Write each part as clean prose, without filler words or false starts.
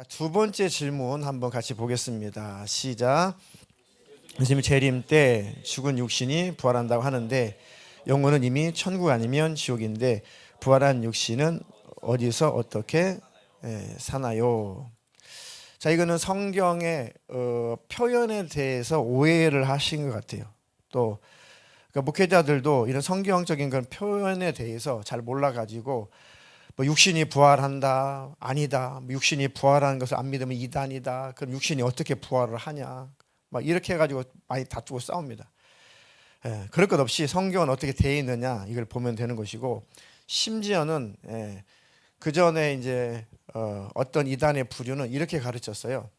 두 번째 질문 한번 같이 보겠습니다. 시작. 예수님이 재림 때 죽은 육신이 부활한다고 하는데 영혼은 이미 천국 아니면 지옥인데 부활한 육신은 어디서 어떻게 사나요? 자, 이거는 성경의 표현에 대해서 오해를 하신 것 같아요. 또 그러니까 목회자들도 이런 성경적인 그런 표현에 대해서 잘 몰라가지고 뭐 육신이 부활한다, 아니다. 뭐 육신이 부활하는 것을 안 믿으면 이단이다. 그럼 육신이 어떻게 부활을 하냐? 막 이렇게 해가지고 많이 다투고 싸웁니다. 그럴 것 없이 성경은 어떻게 되어 있느냐 이걸 보면 되는 것이고, 심지어는 그 전에 이제 어떤 이단의 부류는 이렇게 가르쳤어요.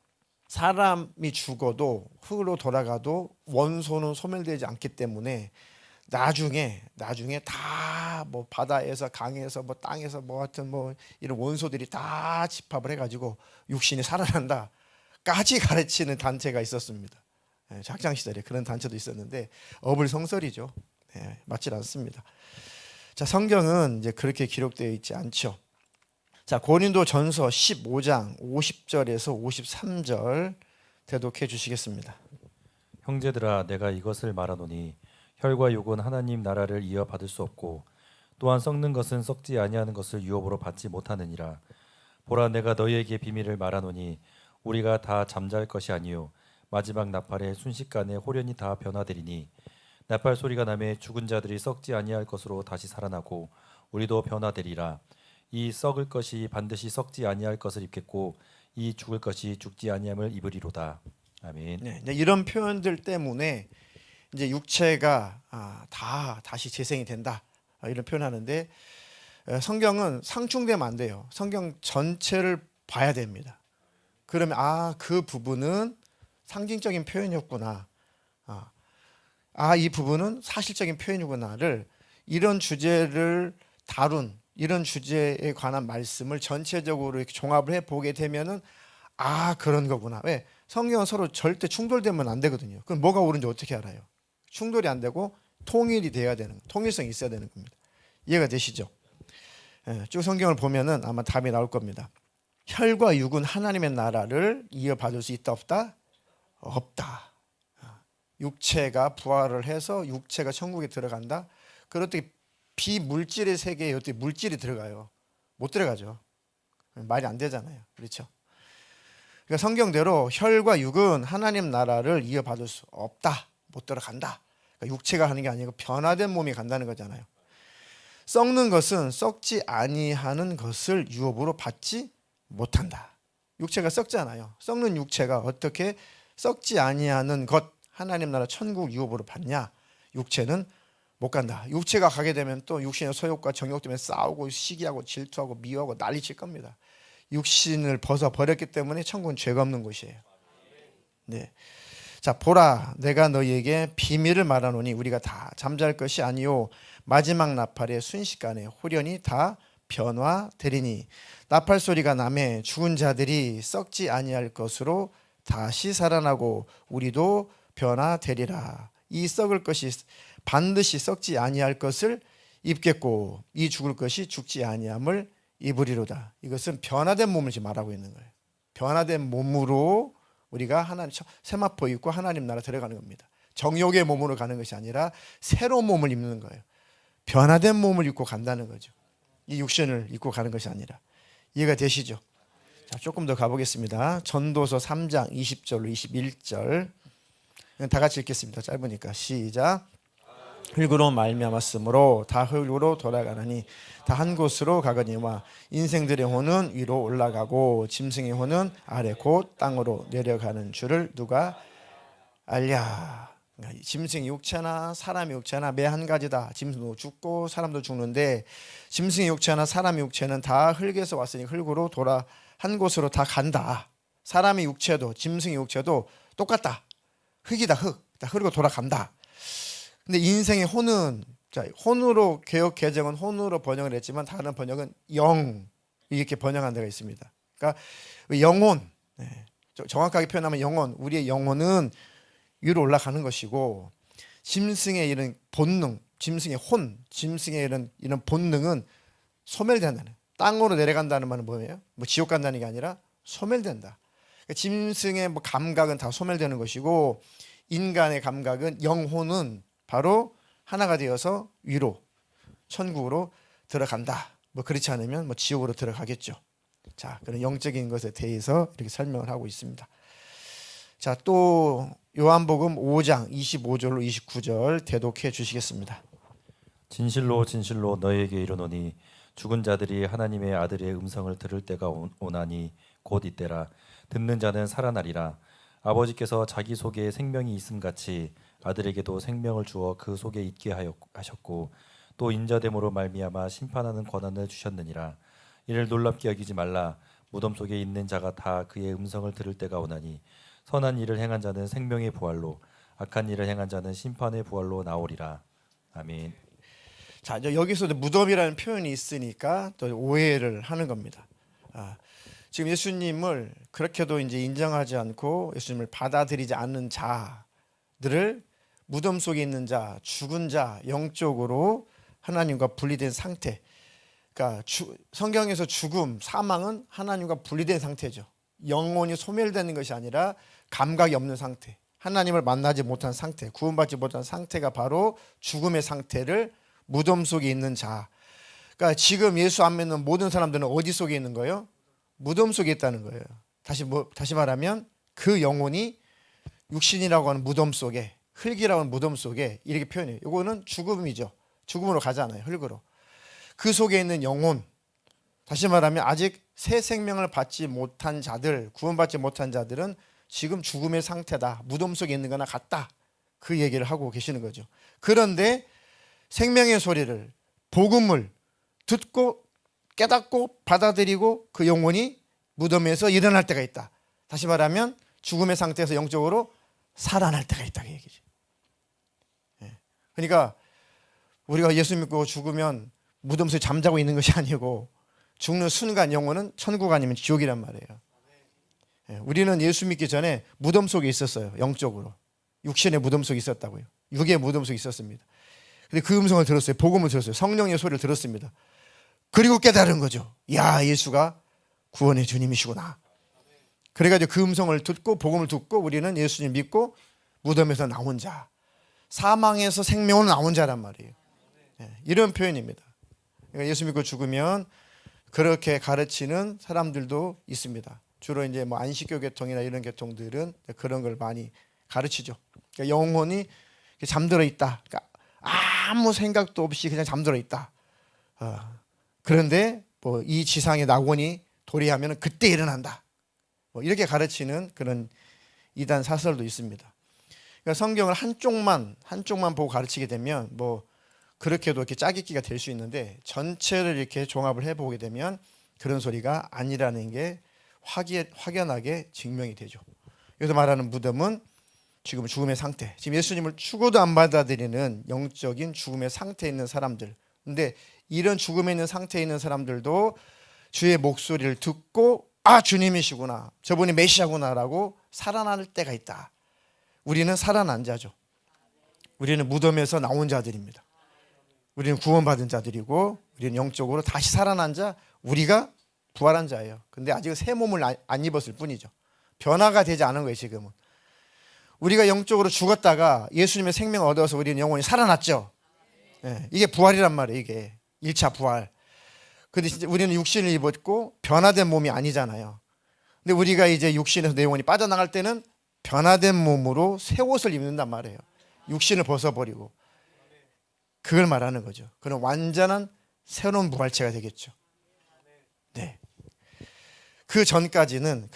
사람이 죽어도 흙으로 돌아가도 원소는 소멸되지 않기 때문에 나중에 다 뭐 바다에서 강에서 뭐 땅에서 뭐 하여튼 뭐 이런 원소들이 다 집합을 해가지고 육신이 살아난다까지 가르치는 단체가 있었습니다. 학창 시절에 그런 단체도 있었는데 어불성설이죠. 맞질 않습니다. 자, 성경은 이제 그렇게 기록되어 있지 않죠. 자, 고린도전서 15장 50절에서 53절 대독해 주시겠습니다. 형제들아, 내가 이것을 말하노니 혈과 육은 하나님 나라를 이어받을 수 없고 또한 썩는 것은 썩지 아니하는 것을 유업으로 받지 못하느니라. 보라, 내가 너희에게 비밀을 말하노니 우리가 다 잠잘 것이 아니요 마지막 나팔에 순식간에 홀연히 다 변화되리니 나팔 소리가 나매 죽은 자들이 썩지 아니할 것으로 다시 살아나고 우리도 변화되리라. 이 썩을 것이 반드시 썩지 아니할 것을 입겠고 이 죽을 것이 죽지 아니함을 입으리로다. 아멘. 네, 이런 표현들 때문에 이제 육체가 다시 재생이 된다 이런 표현하는데, 성경은 상충되면 안 돼요. 성경 전체를 봐야 됩니다. 그러면 그 부분은 상징적인 표현이었구나, 이 부분은 사실적인 표현이구나를, 이런 주제를 다룬 이런 주제에 관한 말씀을 전체적으로 이렇게 종합을 해 보게 되면은 그런 거구나. 왜? 성경은 서로 절대 충돌되면 안 되거든요. 그럼 뭐가 옳은지 어떻게 알아요? 충돌이 안 되고 통일이 돼야 되는, 통일성이 있어야 되는 겁니다. 이해가 되시죠? 쭉 성경을 보면은 아마 답이 나올 겁니다. 혈과 육은 하나님의 나라를 이어받을 수 있다 없다? 없다. 육체가 부활을 해서 육체가 천국에 들어간다. 그렇게 비물질의 세계에 어떻게 물질이 들어가요? 못 들어가죠. 말이 안 되잖아요. 그렇죠? 그러니까 성경대로 혈과 육은 하나님 나라를 이어받을 수 없다. 못 들어간다. 그러니까 육체가 하는 게 아니고 변화된 몸이 간다는 거잖아요. 썩는 것은 썩지 아니하는 것을 유업으로 받지 못한다. 육체가 썩잖아요. 썩는 육체가 어떻게 썩지 아니하는 것, 하나님 나라 천국 유업으로 받냐? 육체는 못 간다. 육체가 가게 되면 또 육신의 소욕과 정욕 때문에 싸우고 시기하고 질투하고 미워하고 난리칠 겁니다. 육신을 벗어 버렸기 때문에 천국은 죄가 없는 곳이에요. 네. 자, 보라, 내가 너희에게 비밀을 말하노니 우리가 다 잠잘 것이 아니요 마지막 나팔의 순식간에 홀연히 다 변화되리니 나팔 소리가 나매 죽은 자들이 썩지 아니할 것으로 다시 살아나고 우리도 변화되리라. 이 썩을 것이 반드시 썩지 아니할 것을 입겠고 이 죽을 것이 죽지 아니함을 입으리로다. 이것은 변화된 몸을 지금 말하고 있는 거예요. 변화된 몸으로 우리가 하나님 세마포 입고 하나님 나라 들어가는 겁니다. 정욕의 몸으로 가는 것이 아니라 새로운 몸을 입는 거예요. 변화된 몸을 입고 간다는 거죠. 이 육신을 입고 가는 것이 아니라. 이해가 되시죠? 자, 조금 더 가보겠습니다. 전도서 3장 20절로 21절 다 같이 읽겠습니다. 짧으니까 시작. 흙으로 말미암았으므로 다 흙으로 돌아가느니 다 한 곳으로 가거니와 인생들의 혼은 위로 올라가고 짐승의 혼은 아래 곧 땅으로 내려가는 줄을 누가 알랴. 그러니까 짐승의 육체나 사람의 육체나 매 한 가지다. 짐승도 죽고 사람도 죽는데 짐승의 육체나 사람의 육체는 다 흙에서 왔으니 흙으로 돌아 한 곳으로 다 간다. 사람의 육체도 짐승의 육체도 똑같다. 흙이다. 다 흙으로 돌아간다. 근데 인생의 혼은, 자, 혼으로 개역 개정은 혼으로 번역을 했지만 다른 번역은 영 이렇게 번역한 데가 있습니다. 그러니까 영혼, 정확하게 표현하면 영혼, 우리의 영혼은 위로 올라가는 것이고 짐승의 이런 본능, 짐승의 혼, 짐승의 이런 본능은 소멸된다는, 땅으로 내려간다는 말은 뭐예요? 뭐 지옥 간다는 게 아니라 소멸된다. 그러니까 짐승의 뭐 감각은 다 소멸되는 것이고 인간의 감각은 영혼은 바로 하나가 되어서 위로 천국으로 들어간다. 뭐 그렇지 않으면 뭐 지옥으로 들어가겠죠. 자, 그런 영적인 것에 대해서 이렇게 설명을 하고 있습니다. 자, 또 요한복음 5장 25절로 29절 대독해 주시겠습니다. 진실로 진실로 너희에게 이르노니 죽은 자들이 하나님의 아들의 음성을 들을 때가 오나니 곧 이때라. 듣는 자는 살아나리라. 아버지께서 자기 속에 생명이 있음 같이 아들에게도 생명을 주어 그 속에 있게 하셨고 또 인자됨으로 말미암아 심판하는 권한을 주셨느니라. 이를 놀랍게 여기지 말라. 무덤 속에 있는 자가 다 그의 음성을 들을 때가 오나니 선한 일을 행한 자는 생명의 부활로 악한 일을 행한 자는 심판의 부활로 나오리라. 아멘. 자, 이제 여기서도 무덤이라는 표현이 있으니까 또 오해를 하는 겁니다. 지금 예수님을 그렇게도 이제 인정하지 않고 예수님을 받아들이지 않는 자들을 무덤 속에 있는 자, 죽은 자, 영적으로 하나님과 분리된 상태. 그러니까 성경에서 죽음, 사망은 하나님과 분리된 상태죠. 영혼이 소멸되는 것이 아니라 감각이 없는 상태. 하나님을 만나지 못한 상태, 구원받지 못한 상태가 바로 죽음의 상태를 무덤 속에 있는 자. 그러니까 지금 예수 안 믿는 모든 사람들은 어디 속에 있는 거예요? 무덤 속에 있다는 거예요. 다시 말하면 그 영혼이 육신이라고 하는 무덤 속에, 흙이라고 하는 무덤 속에 이렇게 표현해요. 이거는 죽음이죠. 죽음으로 가잖아요. 흙으로. 그 속에 있는 영혼, 다시 말하면 아직 새 생명을 받지 못한 자들, 구원받지 못한 자들은 지금 죽음의 상태다. 무덤 속에 있는 거나 같다. 그 얘기를 하고 계시는 거죠. 그런데 생명의 소리를, 복음을 듣고 깨닫고 받아들이고 그 영혼이 무덤에서 일어날 때가 있다. 다시 말하면 죽음의 상태에서 영적으로 살아날 때가 있다. 그 얘기죠. 그러니까 우리가 예수 믿고 죽으면 무덤 속에 잠자고 있는 것이 아니고 죽는 순간 영혼은 천국 아니면 지옥이란 말이에요. 우리는 예수 믿기 전에 무덤 속에 있었어요. 영적으로. 육신의 무덤 속에 있었다고요. 육의 무덤 속에 있었습니다. 근데 그 음성을 들었어요. 복음을 들었어요. 성령의 소리를 들었습니다. 그리고 깨달은 거죠. 야, 예수가 구원의 주님이시구나. 그래가지고 그 음성을 듣고 복음을 듣고 우리는 예수님 믿고 무덤에서 나온 자, 사망에서 생명으로 나온 자란 말이에요. 이런 표현입니다. 그러니까 예수 믿고 죽으면 그렇게 가르치는 사람들도 있습니다. 주로 이제 뭐 안식교 계통이나 이런 계통들은 그런 걸 많이 가르치죠. 그러니까 영혼이 잠들어 있다. 그러니까 아무 생각도 없이 그냥 잠들어 있다. 그런데 뭐 이 지상의 낙원이 도래하면 그때 일어난다. 뭐 이렇게 가르치는 그런 이단 사설도 있습니다. 그러니까 성경을 한쪽만 보고 가르치게 되면 뭐 그렇게도 이렇게 짜깁기가 될 수 있는데 전체를 이렇게 종합을 해보게 되면 그런 소리가 아니라는 게 확연하게 증명이 되죠. 여기서 말하는 무덤은 지금 죽음의 상태, 지금 예수님을 죽어도 안 받아들이는 영적인 죽음의 상태에 있는 사람들. 근데 이런 죽음에 있는 상태에 있는 사람들도 주의 목소리를 듣고 아, 주님이시구나, 저분이 메시아구나라고 살아날 때가 있다. 우리는 살아난 자죠. 우리는 무덤에서 나온 자들입니다. 우리는 구원받은 자들이고 우리는 영적으로 다시 살아난 자, 우리가 부활한 자예요. 근데 아직 새 몸을 안 입었을 뿐이죠. 변화가 되지 않은 거예요. 지금은 우리가 영적으로 죽었다가 예수님의 생명을 얻어서 우리는 영혼이 살아났죠. 이게 부활이란 말이에요. 이게 1차 부활. 근데 진짜 우리는 육신을 입었고 변화된 몸이 아니잖아요. 근데 우리가 이제 육신에서 내 영혼이 빠져나갈 때는 변화된 몸으로 새 옷을 입는단 말이에요. 육신을 벗어버리고. 그걸 말하는 거죠. 그런 완전한 새로운 부활체가 되겠죠. 네. 그 전까지는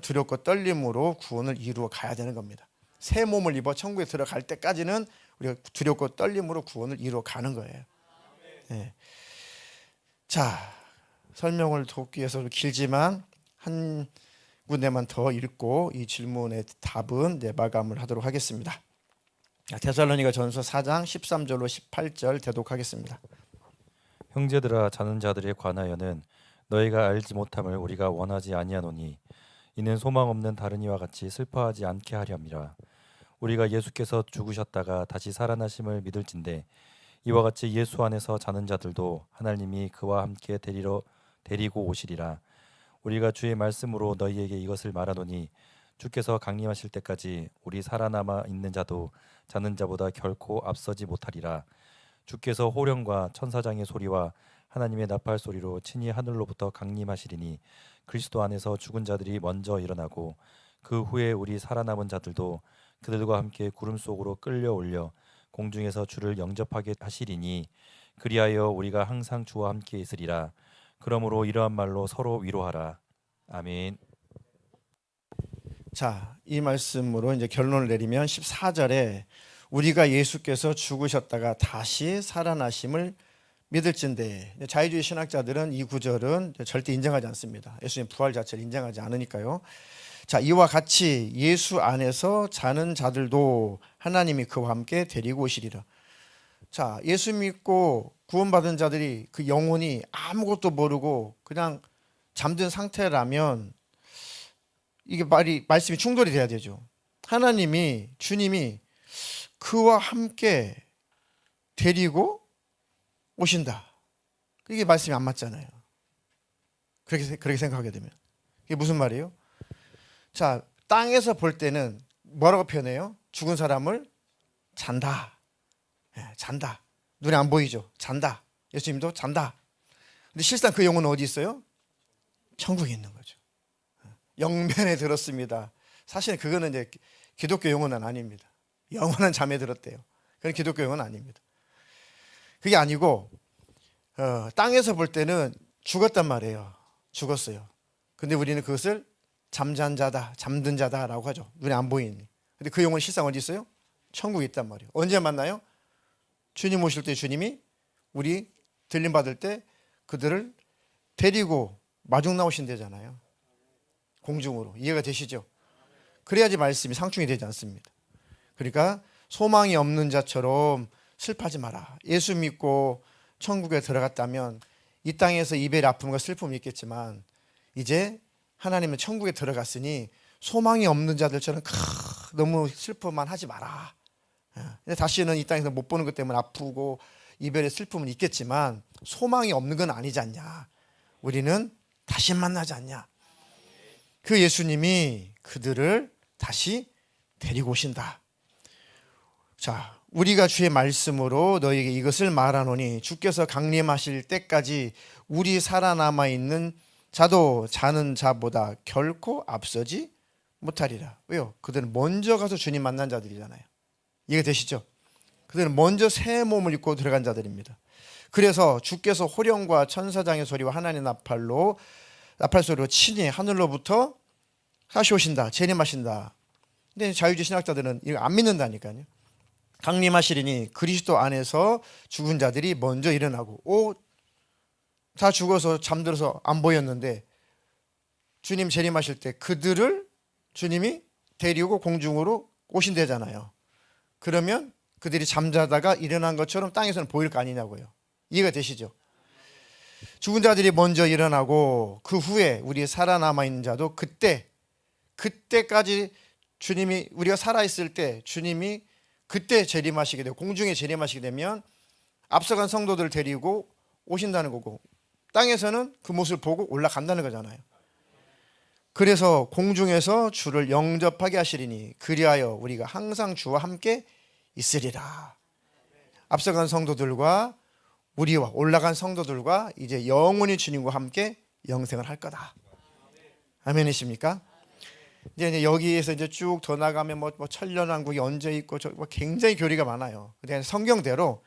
두렵고 떨림으로 구원을 이루어 가야 되는 겁니다. 새 몸을 입어 천국에 들어갈 때까지는 우리가 두렵고 떨림으로 구원을 이루어 가는 거예요. 네. 자, 설명을 돕기 위해서 길지만 한 군데만 더 읽고 이 질문의 답은 마감을 하도록 하겠습니다. 데살로니가 전서 4장 13절로 18절 대독하겠습니다. 형제들아, 자는 자들에 관하여는 너희가 알지 못함을 우리가 원하지 아니하노니 이는 소망 없는 다른 이와 같이 슬퍼하지 않게 하렵니다. 우리가 예수께서 죽으셨다가 다시 살아나심을 믿을진대 이와 같이 예수 안에서 자는 자들도 하나님이 그와 함께 데리고 오시리라. 우리가 주의 말씀으로 너희에게 이것을 말하노니 주께서 강림하실 때까지 우리 살아남아 있는 자도 자는 자보다 결코 앞서지 못하리라. 주께서 호령과 천사장의 소리와 하나님의 나팔 소리로 친히 하늘로부터 강림하시리니 그리스도 안에서 죽은 자들이 먼저 일어나고 그 후에 우리 살아남은 자들도 그들과 함께 구름 속으로 끌려 올려 공중에서 주를 영접하게 하시리니 그리하여 우리가 항상 주와 함께 있으리라. 그러므로 이러한 말로 서로 위로하라. 아멘. 자, 이 말씀으로 이제 결론을 내리면 14절에 우리가 예수께서 죽으셨다가 다시 살아나심을 믿을진데, 자유주의 신학자들은 이 구절은 절대 인정하지 않습니다. 예수님 부활 자체를 인정하지 않으니까요. 자, 이와 같이 예수 안에서 자는 자들도 하나님이 그와 함께 데리고 오시리라. 자, 예수 믿고 구원받은 자들이 그 영혼이 아무것도 모르고 그냥 잠든 상태라면 이게 말씀이 충돌이 돼야 되죠. 하나님이, 주님이 그와 함께 데리고 오신다. 이게 말씀이 안 맞잖아요. 그렇게 생각하게 되면. 이게 무슨 말이에요? 자, 땅에서 볼 때는 뭐라고 표현해요? 죽은 사람을 잔다. 잔다. 눈에 안 보이죠? 잔다. 예수님도 잔다. 근데 실상 그 영혼은 어디 있어요? 천국에 있는 거죠. 영변에 들었습니다. 사실은 그거는 이제 기독교 용어는 아닙니다. 영원한 잠에 들었대요. 그건 기독교 용어는 아닙니다. 그게 아니고 땅에서 볼 때는 죽었단 말이에요. 죽었어요. 근데 우리는 그것을 잠잔 자다, 잠든 자다라고 하죠. 눈에 안 보이니. 근데 그 영혼은 실상 어디 있어요? 천국에 있단 말이에요. 언제 만나요? 주님 오실 때 주님이 우리 들림 받을 때 그들을 데리고 마중 나오신대잖아요. 공중으로. 이해가 되시죠? 그래야지 말씀이 상충이 되지 않습니다. 그러니까 소망이 없는 자처럼 슬퍼하지 마라. 예수 믿고 천국에 들어갔다면 이 땅에서 이별의 아픔과 슬픔이 있겠지만 이제 하나님은 천국에 들어갔으니 소망이 없는 자들처럼 너무 슬퍼만 하지 마라. 다시는 이 땅에서 못 보는 것 때문에 아프고 이별의 슬픔은 있겠지만 소망이 없는 건 아니지 않냐. 우리는 다시 만나지 않냐. 그 예수님이 그들을 다시 데리고 오신다. 자, 우리가 주의 말씀으로 너희에게 이것을 말하노니 주께서 강림하실 때까지 우리 살아남아 있는 자도 자는 자보다 결코 앞서지 못하리라. 왜요? 그들은 먼저 가서 주님 만난 자들이잖아요. 이해가 되시죠? 그들은 먼저 새 몸을 입고 들어간 자들입니다. 그래서 주께서 호령과 천사장의 소리와 하나님의 나팔 소리로 친히 하늘로부터 다시 오신다. 재림하신다. 근데 자유주의 신학자들은 이거 안 믿는다니까요. 강림하시리니 그리스도 안에서 죽은 자들이 먼저 일어나고 다 죽어서 잠들어서 안 보였는데 주님 재림하실 때 그들을 주님이 데리고 공중으로 오신대잖아요. 그러면 그들이 잠자다가 일어난 것처럼 땅에서는 보일 거 아니냐고요. 이해가 되시죠? 죽은 자들이 먼저 일어나고 그 후에 우리 살아남아 있는 자도 그때까지 주님이 우리가 살아있을 때 주님이 그때 재림하시게 되고 공중에 재림하시게 되면 앞서간 성도들을 데리고 오신다는 거고 땅에서는 그 모습을 보고 올라간다는 거잖아요. 그래서 공중에서 주를 영접하게 하시리니 그리하여 우리가 항상 주와 함께 있으리라. 앞서간 성도들과 우리와 올라간 성도들과 이제 영원히 주님과 함께 영생을 할 거다. 아멘이십니까? 이제 여기에서 이제 쭉 더 나가면 뭐 천년왕국이 언제 있고 굉장히 교리가 많아요. 근데 성경대로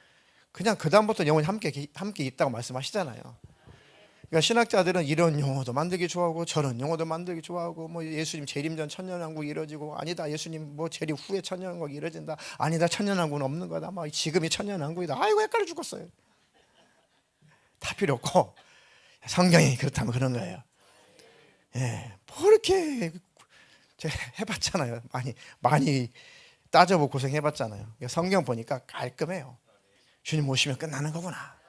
그냥 그 다음부터 영원히 함께 있다고 말씀하시잖아요. 그러니까 신학자들은 이런 용어도 만들기 좋아하고 저런 용어도 만들기 좋아하고 뭐 예수님 재림 전 천년왕국이 이루어지고 아니다 예수님 뭐 재림 후에 천년왕국이 이루어진다 아니다 천년왕국은 없는 거다 막 지금이 천년왕국이다. 아이고 헷갈려 죽었어요. 다 필요 없고 성경이 그렇다면 그런 거예요. 예, 뭐 이렇게 제가 해봤잖아요. 많이 따져보고 고생해봤잖아요. 성경 보니까 깔끔해요. 주님 오시면 끝나는 거구나.